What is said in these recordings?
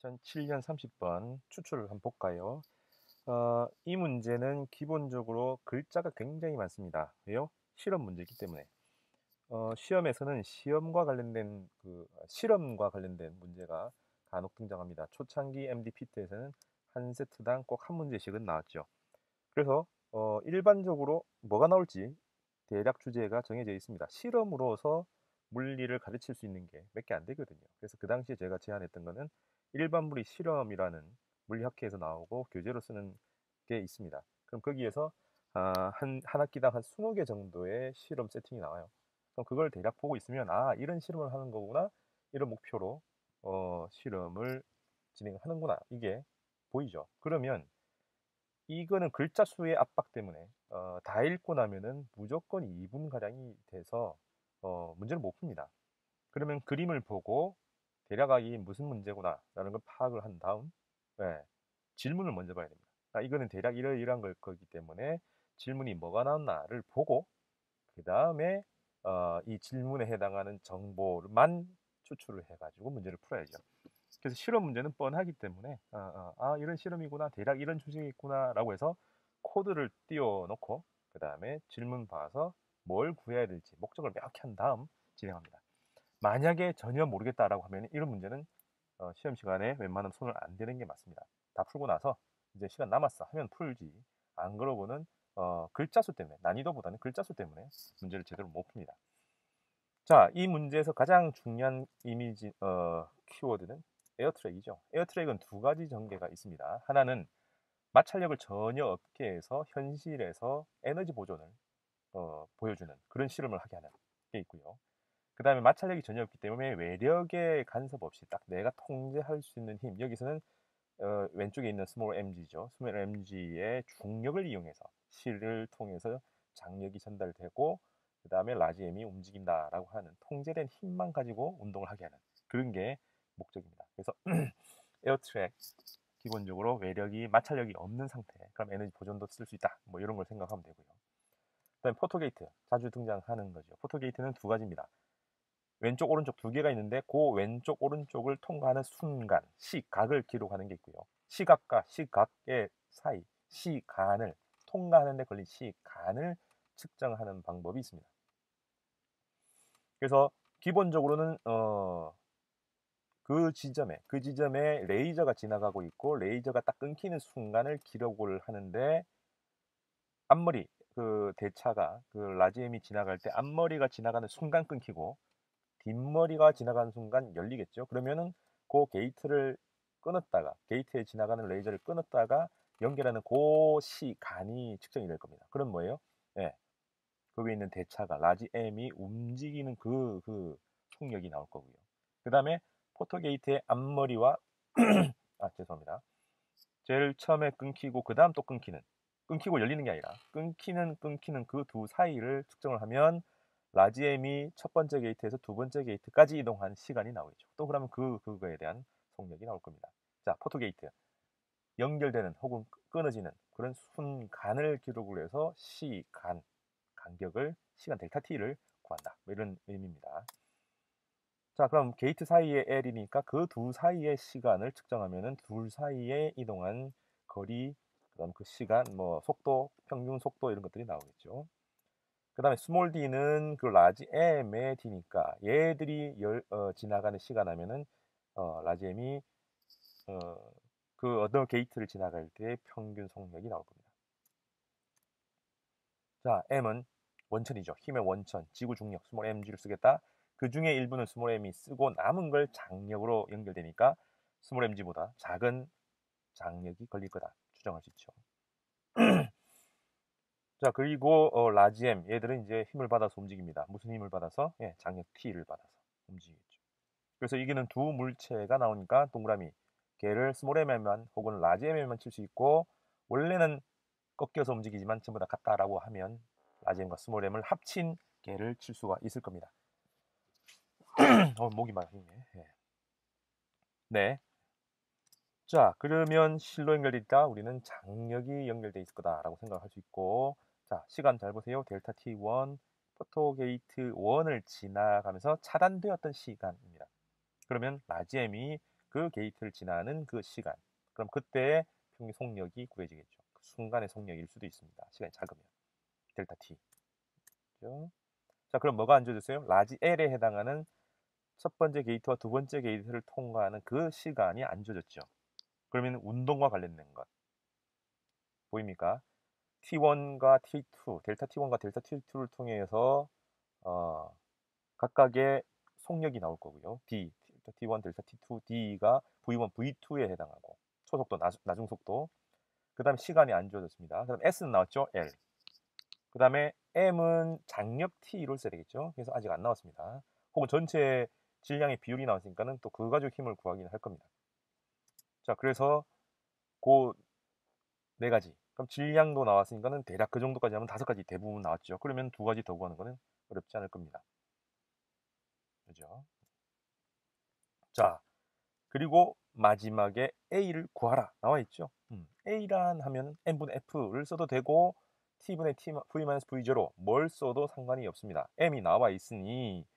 2007년 30번 추출을 한번 볼까요? 이 문제는 기본적으로 글자가 굉장히 많습니다. 왜요? 실험 문제이기 때문에. 시험에서는 실험과 관련된 문제가 간혹 등장합니다. 초창기 MD피트에서는 한 세트당 꼭 한 문제씩은 나왔죠. 그래서 일반적으로 뭐가 나올지 대략 주제가 정해져 있습니다. 실험으로서 물리를 가르칠 수 있는 게 몇 개 안 되거든요. 그래서 그 당시에 제가 제안했던 거는 일반 물리 실험이라는 물리학회에서 나오고 교재로 쓰는 게 있습니다. 그럼 거기에서 한 학기당 한 20개 정도의 실험 세팅이 나와요. 그럼 그걸 대략 보고 있으면 이런 실험을 하는 거구나. 이런 목표로 실험을 진행하는구나. 이게 보이죠. 그러면 이거는 글자 수의 압박 때문에 다 읽고 나면은 무조건 2분 가량이 돼서 문제를 못 풉니다. 그러면 그림을 보고 대략 이 무슨 문제구나라는 걸 파악을 한 다음 예, 질문을 먼저 봐야 됩니다. 이거는 대략 이러이러한 걸 거기 때문에 질문이 뭐가 나왔나를 보고 그 다음에 이 질문에 해당하는 정보만 추출을 해가지고 문제를 풀어야죠. 그래서 실험 문제는 뻔하기 때문에 이런 실험이구나 대략 이런 주제가 있구나라고 해서 코드를 띄워놓고 그 다음에 질문 봐서 뭘 구해야 될지 목적을 명확히 한 다음 진행합니다. 만약에 전혀 모르겠다라고 하면 이런 문제는 시험 시간에 웬만하면 손을 안 대는 게 맞습니다. 다 풀고 나서 이제 시간 남았어 하면 풀지. 안 그러고는 글자 수 때문에 난이도보다는 글자 수 때문에 문제를 제대로 못 풉니다. 자, 이 문제에서 가장 중요한 키워드는 에어트랙이죠. 에어트랙은 두 가지 전개가 있습니다. 하나는 마찰력을 전혀 없게 해서 현실에서 에너지 보존을 보여주는 그런 실험을 하게 하는 게 있고요. 그 다음에 마찰력이 전혀 없기 때문에 외력의 간섭 없이 딱 내가 통제할 수 있는 힘. 여기서는 왼쪽에 있는 스몰 mg죠. 스몰 mg의 중력을 이용해서 실을 통해서 장력이 전달되고 그 다음에 라지 m이 움직인다라고 하는 통제된 힘만 가지고 운동을 하게 하는 그런 게 목적입니다. 그래서 에어트랙 기본적으로 외력이 마찰력이 없는 상태. 그럼 에너지 보존도 쓸 수 있다. 뭐 이런 걸 생각하면 되고요. 그다음에 포토게이트 자주 등장하는 거죠. 포토게이트는 두 가지입니다. 왼쪽 오른쪽 두 개가 있는데 그 왼쪽 오른쪽을 통과하는 순간 시각을 기록하는 게 있고요. 시각과 시각의 사이 시간을 통과하는 데 걸린 시간을 측정하는 방법이 있습니다. 그래서 기본적으로는 그 지점에 레이저가 지나가고 있고 레이저가 딱 끊기는 순간을 기록을 하는데 앞머리 그 대차가 그 라지엠이 지나갈 때 앞머리가 지나가는 순간 끊기고 뒷머리가 지나가는 순간 열리겠죠. 그러면은 그 게이트를 끊었다가 게이트에 지나가는 레이저를 끊었다가 연결하는 그 시간이 측정이 될 겁니다. 그럼 뭐예요? 예, 거기에 있는 대차가 라지 M이 움직이는 그 속력이 나올 거고요. 그 다음에 포토게이트의 앞머리와 죄송합니다. 제일 처음에 끊기고 그 다음 또 끊기고 열리는 게 아니라 끊기는 그 두 사이를 측정을 하면 라지엠이 첫 번째 게이트에서 두 번째 게이트까지 이동한 시간이 나오겠죠. 또 그러면 그거에 대한 속력이 나올 겁니다. 자, 포토게이트 연결되는 혹은 끊어지는 그런 순간을 기록을 해서 시간 델타 t를 구한다. 뭐 이런 의미입니다. 자, 그럼 게이트 사이의 L이니까 그 두 사이의 시간을 측정하면은 둘 사이에 이동한 거리, 그다음 그 시간, 뭐 속도, 평균 속도 이런 것들이 나오겠죠. 그다음에 스몰 d는 그 라지 m의 d니까 얘들이 지나가는 시간 하면은 라지 m이 어, 그 어떤 게이트를 지나갈 때 평균 속력이 나올 겁니다. 자, m은 원천이죠. 힘의 원천, 지구 중력, 스몰 mg를 쓰겠다. 그 중에 일부는 스몰 m이 쓰고 남은 걸 장력으로 연결되니까 스몰 mg보다 작은 장력이 걸릴 거다 추정할 수 있죠. 자, 그리고 라지 m 얘들은 이제 힘을 받아서 움직입니다. 무슨 힘을 받아서? 예, 장력 t를 받아서 움직이겠죠. 그래서 이기는 두 물체가 나오니까 동그라미 걔를 스몰 m에만 혹은 라지 m에만 칠 수 있고 원래는 꺾여서 움직이지만 전부 다 같다라고 하면 라지 m과 스몰 m을 합친 걔를 칠 수가 있을 겁니다. 목이 막히네. 예. 네. 자, 그러면 실로 연결돼 있다. 우리는 장력이 연결돼 있을 거다라고 생각할 수 있고, 자, 시간 잘 보세요. 델타 T1, 포토게이트 1을 지나가면서 차단되었던 시간입니다. 그러면 라지엠이 그 게이트를 지나는 그 시간. 그럼 그때의 평균 속력이 구해지겠죠. 그 순간의 속력일 수도 있습니다. 시간이 작으면. 델타 t. 그죠? 자, 그럼 뭐가 안 줘졌어요? 라지 L에 해당하는 첫 번째 게이트와 두 번째 게이트를 통과하는 그 시간이 안 줘졌죠. 그러면 운동과 관련된 것. 보입니까? T1과 T2, 델타 T1과 델타 T2를 통해서 각각의 속력이 나올 거고요. D, 델타 T1, 델타 T2, D가 V1, V2에 해당하고 초속도, 나중속도. 그 다음에 시간이 안 주어졌습니다. 그 다음에 S는 나왔죠? L. 그 다음에 M은 장력 T로 써야 되겠죠? 그래서 아직 안 나왔습니다. 혹은 전체 질량의 비율이 나왔으니까는 또 그거 가지고 힘을 구하기는 할 겁니다. 자, 그래서 그 네 가지. 그럼 질량도 나왔으니까는 대략 그 정도까지 하면 5가지 대부분 나왔죠. 그러면 2가지 더 구하는 거는 어렵지 않을 겁니다. 그죠? 자, 그리고 마지막에 A를 구하라 나와 있죠. A란 하면 N분의 F를 써도 되고 T분의 V-V0 뭘 써도 상관이 없습니다. M이 나와 있으니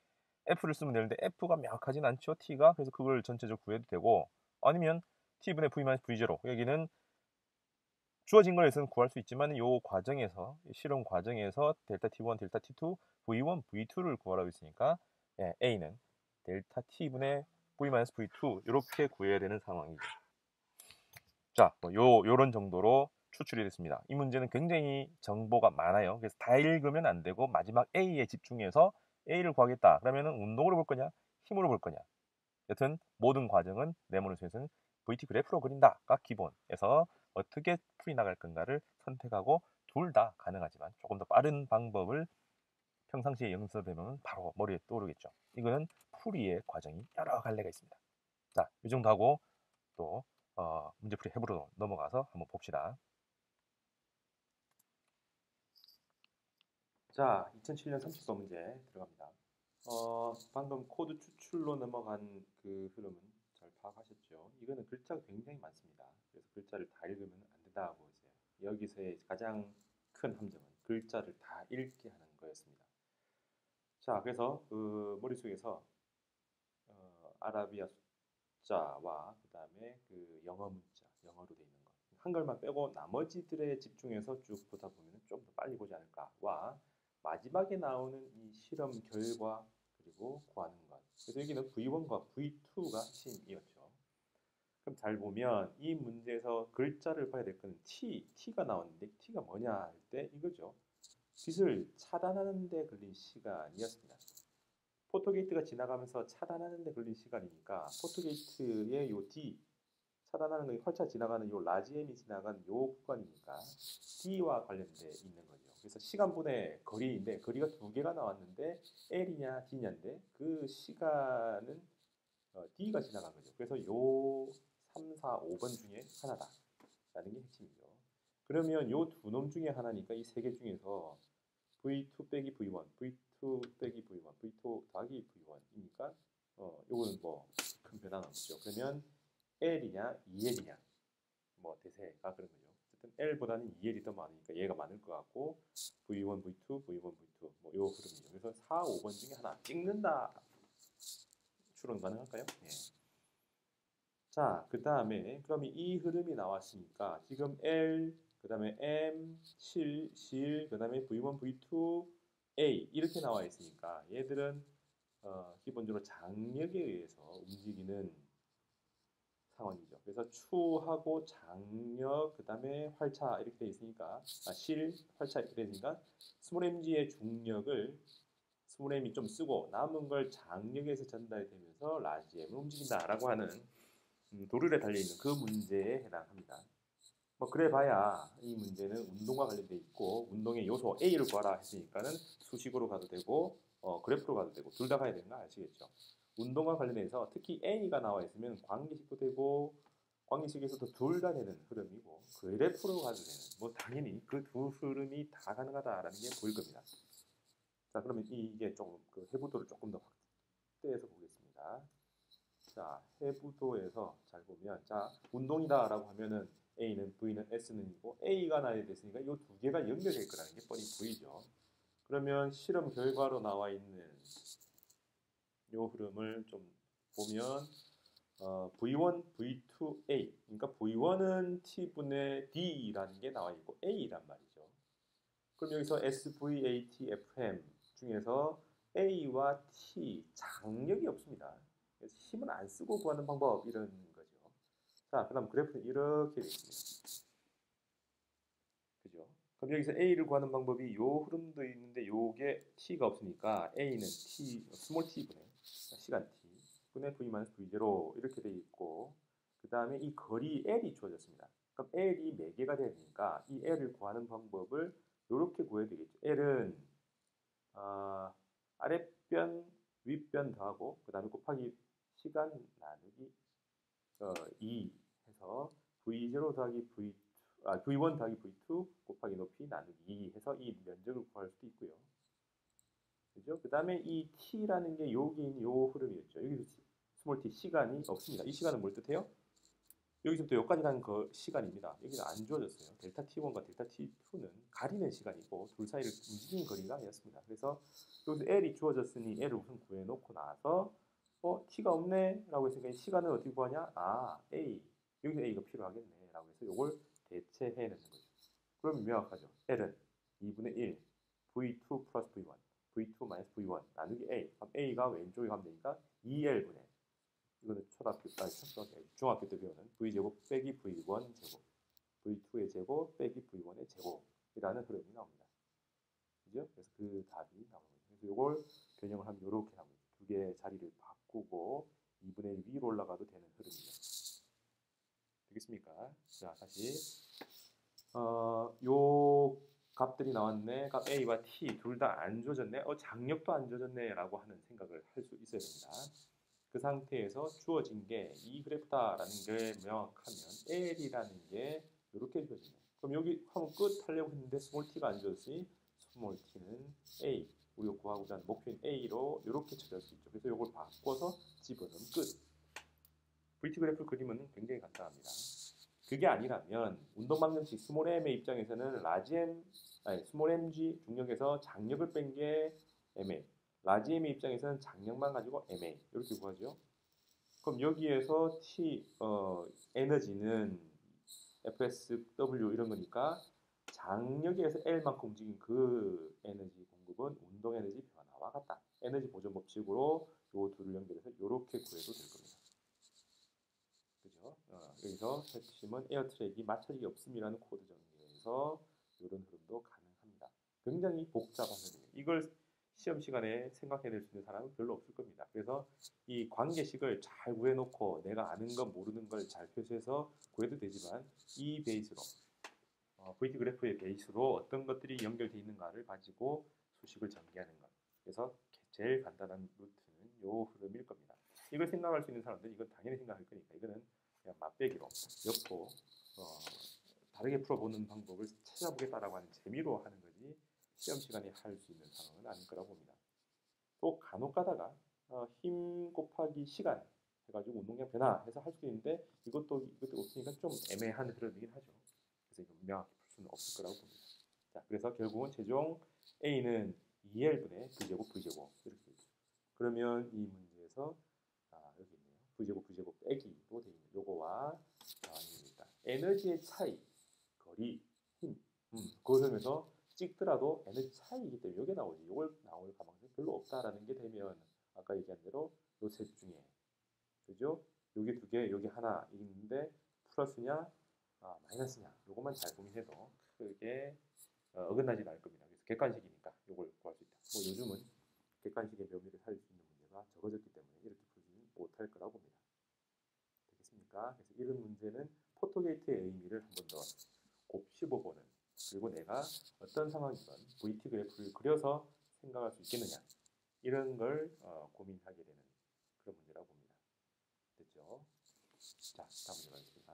F를 쓰면 되는데 F가 명확하진 않죠. T가. 그래서 그걸 전체적으로 구해도 되고 아니면 T분의 V-V0 여기는 주어진 거에서는 구할 수 있지만 이 과정에서 실험 과정에서 델타 T1, 델타 T2, V1, V2를 구하라고 했으니까 A는 델타 T분의 V-V2 이렇게 구해야 되는 상황이죠. 자, 요런 정도로 추출이 됐습니다. 이 문제는 굉장히 정보가 많아요. 그래서 다 읽으면 안 되고 마지막 A에 집중해서 A를 구하겠다. 그러면은 운동으로 볼 거냐, 힘으로 볼 거냐. 여튼 모든 과정은 네모를 수에서는 VT 그래프로 그린다가 기본에서 어떻게 풀이 나갈 건가를 선택하고 둘 다 가능하지만 조금 더 빠른 방법을 평상시에 연습해보면 바로 머리에 떠오르겠죠. 이거는 풀이의 과정이 여러 갈래가 있습니다. 자, 이 정도 하고 또 문제풀이 해보로 넘어가서 한번 봅시다. 자, 2007년 30번 문제 들어갑니다. 방금 코드 추출로 넘어간 그 흐름은 잘 파악하셨죠? 이거는 글자가 굉장히 많습니다. 그래서 글자를 다 읽으면 안 된다고 했어요. 여기서의 가장 큰 함정은 글자를 다 읽게 하는 거였습니다. 자, 그래서 그 머릿속에서 아라비아 숫자와 그 다음에 그 영어 문자, 영어로 돼 있는 것 한글만 빼고 나머지들에 집중해서 쭉 보다 보면 좀 더 빨리 보지 않을까와 마지막에 나오는 이 실험 결과 그리고 구하는 것. 그래서 여기는 V1과 V2가 핵심이었죠. 그럼 잘 보면 이 문제에서 글자를 봐야 될 거는 T가 나왔는데 T가 뭐냐 할 때 이거죠. 빛을 차단하는 데 걸린 시간이었습니다. 포토게이트가 지나가면서 차단하는 데 걸린 시간이니까 포토게이트의 요 D 차단하는 거 활차 지나가는 요 라지 M이 지나간 요 구간이니까 D와 관련돼 있는 거죠. 그래서 시간분의 거리인데 거리가 2개가 나왔는데 L이냐 D냐인데 그 시간은 D가 지나간 거죠. 그래서 요 3, 4, 5번 중에 하나다라는 게 핵심이죠. 그러면 요 두 놈 중에 하나니까 이 세 개 중에서 V2 빼기 V1, V2 빼기 V1, V2 더하기 V1이니까 요거는 뭐 큰 변화는 없죠. 그러면 L이냐 2L이냐 뭐 대세가 그런 거죠. 어쨌든 L보다는 2L이 더 많으니까 얘가 많을 것 같고 V1, V2, V1, V2 뭐 요 흐름이죠. 그래서 4, 5번 중에 하나 찍는다. 추론 가능할까요? 예. 자, 그 다음에 그럼 이 흐름이 나왔으니까 지금 L, 그 다음에 M, 실, 그 다음에 V1, V2, A 이렇게 나와 있으니까 얘들은 기본적으로 장력에 의해서 움직이는 상황이죠. 그래서 추하고 장력, 그 다음에 활차 이렇게 돼 있으니까 활차 이렇게 돼 있으니까 스몰 mg의 중력을 스몰 m이 좀 쓰고 남은 걸 장력에서 전달이 되면서 라지 m을 움직인다라고 하는 도르래 달려있는 그 문제에 해당합니다. 뭐 그래봐야 이 문제는 운동과 관련돼 있고 운동의 요소 A를 구하라 했으니까는 수식으로 가도 되고 그래프로 가도 되고 둘 다 가야 되는 거 아시겠죠? 운동과 관련해서 특히 A가 나와 있으면 관계식도 되고 관계식에서도 둘 다 되는 흐름이고 그래프로 가도 되는 뭐 당연히 그 두 흐름이 다 가능하다라는 게 보일 겁니다. 자, 그러면 이게 조금 그 해부도를 조금 더 확대해서 보겠습니다. 자, 해부도에서 잘 보면 자, 운동이다라고 하면은 A는 V는 S는 이고 A가 나야 됐으니까 이 두 개가 연결될 거라는 게 뻔히 보이죠. 그러면 실험 결과로 나와 있는 이 흐름을 좀 보면 V1, V2A. 그러니까 V1은 T분의 D라는 게 나와 있고 A란 말이죠. 그럼 여기서 SVATFM 중에서 A와 T 장력이 없습니다. 그래서 힘을 안 쓰고 구하는 방법 이런 거죠. 자, 그럼 그래프는 이렇게 되어 있습니다. 그죠? 그럼 여기서 A를 구하는 방법이 요 흐름도 있는데 요게 T가 없으니까 A는 T, 스몰 T분의 시간 T 분의 V-V0 이렇게 되어 있고 그 다음에 이 거리 L이 주어졌습니다. 그럼 L이 4개가 되니까 이 L을 구하는 방법을 이렇게 구해야 되겠죠. L은 아랫변, 윗변 더하고 그 다음에 곱하기 시간 나누기 2 해서 V0 더하기 V1 더하기 V2 곱하기 높이 나누기 2 해서 이 면적을 구할 수도 있고요. 그죠? 그 다음에 이 t라는 게 여기 있는 요 흐름이었죠. 여기서 스몰 t 시간이 없습니다. 이 시간은 뭘 뜻해요? 여기서부터 여기까지 가는 그 시간입니다. 여기는 안 주어졌어요. 델타 t1과 델타 t2는 가리는 시간이고 둘 사이를 움직이는 거리가 아니었습니다. 그래서 여기서 l이 주어졌으니 l을 우선 구해놓고 나서 t가 없네 라고 했으니까 시간을 어떻게 구하냐? a 여기서 a가 필요하겠네 라고 해서 이걸 대체해내는 거죠. 그럼 명확하죠. l은 2분의 1 v2 플러스 v1 v2 마이너스 v1 나누기 a 그럼 a가 왼쪽에 가면 되니까 2l분의 이거는 중학교 때 배우는 v제곱 빼기 v1 제곱 v2의 제곱 빼기 v1의 제곱이라는 흐름이 나옵니다. 그죠? 그래서 그 답이 나오는 거죠. 그래서 이걸 변형을 하면 이렇게 나옵니다. 두 개의 자리를 바꾸고 2분의 1 위로 올라가도 되는 흐름이죠. 되겠습니까? 자, 다시 요 값들이 나왔네. 값 A와 T 둘 다 안 줘졌네. 장력도 안 줘졌네 라고 하는 생각을 할 수 있어야 됩니다. 그 상태에서 주어진 게 이 그래프다라는 게 명확하면 L이라는 게 이렇게 주어지네요. 그럼 여기 하면 끝 하려고 했는데 스몰 t가 안 주어졌으니 스몰 t는 A 우리가 구하고자 하는 목표인 A로 이렇게 처리할 수 있죠. 그래서 이걸 바꿔서 집어넣으면 끝. VT 그래프를 그리면 굉장히 간단합니다. 그게 아니라면 운동방정식 스몰 m의 입장에서는 스몰 mg 중력에서 장력을 뺀 게 ma 라지 m의 입장에서는 장력만 가지고 ma 이렇게 구하죠. 그럼 여기에서 에너지는 FSW 이런 거니까 장력에서 L만큼 움직인 그 에너지 공급은 운동 에너지 변화와 같다. 에너지 보존 법칙으로 요 둘을 연결해서 이렇게 구해도 될 겁니다. 그죠? 여기서 핵심은 에어 트랙이 맞춰지기 없음이라는 코드 정리에서 이런 흐름도 가능합니다. 굉장히 복잡한 흐름이에요. 이걸 시험 시간에 생각해낼 수 있는 사람은 별로 없을 겁니다. 그래서 이 관계식을 잘 구해놓고 내가 아는 것 모르는 걸 잘 표시해서 구해도 되지만 이 베이스로 VT 그래프의 베이스로 어떤 것들이 연결되어 있는가를 가지고 수식을 전개하는 것. 그래서 제일 간단한 루트는 이 흐름일 겁니다. 이걸 생각할 수 있는 사람들은 이건 당연히 생각할 거니까 이거는 그냥 맛배기로 엮고 다르게 풀어보는 방법을 찾아보겠다라고 하는 재미로 하는 거지 시험 시간에 할 수 있는 상황은 아닐 거라고 봅니다. 또 간혹 가다가 힘 곱하기 시간 해가지고 운동량 변화해서 할 수 있는데 이것도 없으니까 좀 애매한 흐름이긴 하죠. 그래서 이거 명확히 풀 수는 없을 거라고 봅니다. 자, 그래서 결국은 최종 A는 2L분의 V제곱 V제곱 이렇게 되죠. 그러면 이 문제에서 여기 있네요. V제곱 빼기로 되어 있는 요거와 아닙니다. 에너지의 차이, 거리, 힘 그걸 하면서 찍더라도 에너지 차이이기 때문에 이게 나오지. 이걸 나올 가능성이 별로 없다라는 게 되면 아까 얘기한 대로 요 셋 중에 그죠? 여기 두 개, 여기 하나 있는데 플러스냐, 마이너스냐 요것만 잘 고민해도 크게 어긋나지 않을 겁니다. 그래서 객관식이니까 요걸 구할 수 있다. 뭐 요즘은 객관식의 묘미를 살릴 수 있는 문제가 적어졌기 때문에 이렇게 풀지는 못할 거라고 봅니다. 되겠습니까? 그래서 이런 문제는 포토게이트의 의미를 한 번 더 곱씹어보는 그리고 내가 어떤 상황이건 VT 그래프를 그려서 생각할 수 있겠느냐 이런 걸 고민하게 되는 그런 문제라고 봅니다. 됐죠? 자, 다음 문제 가겠습니다.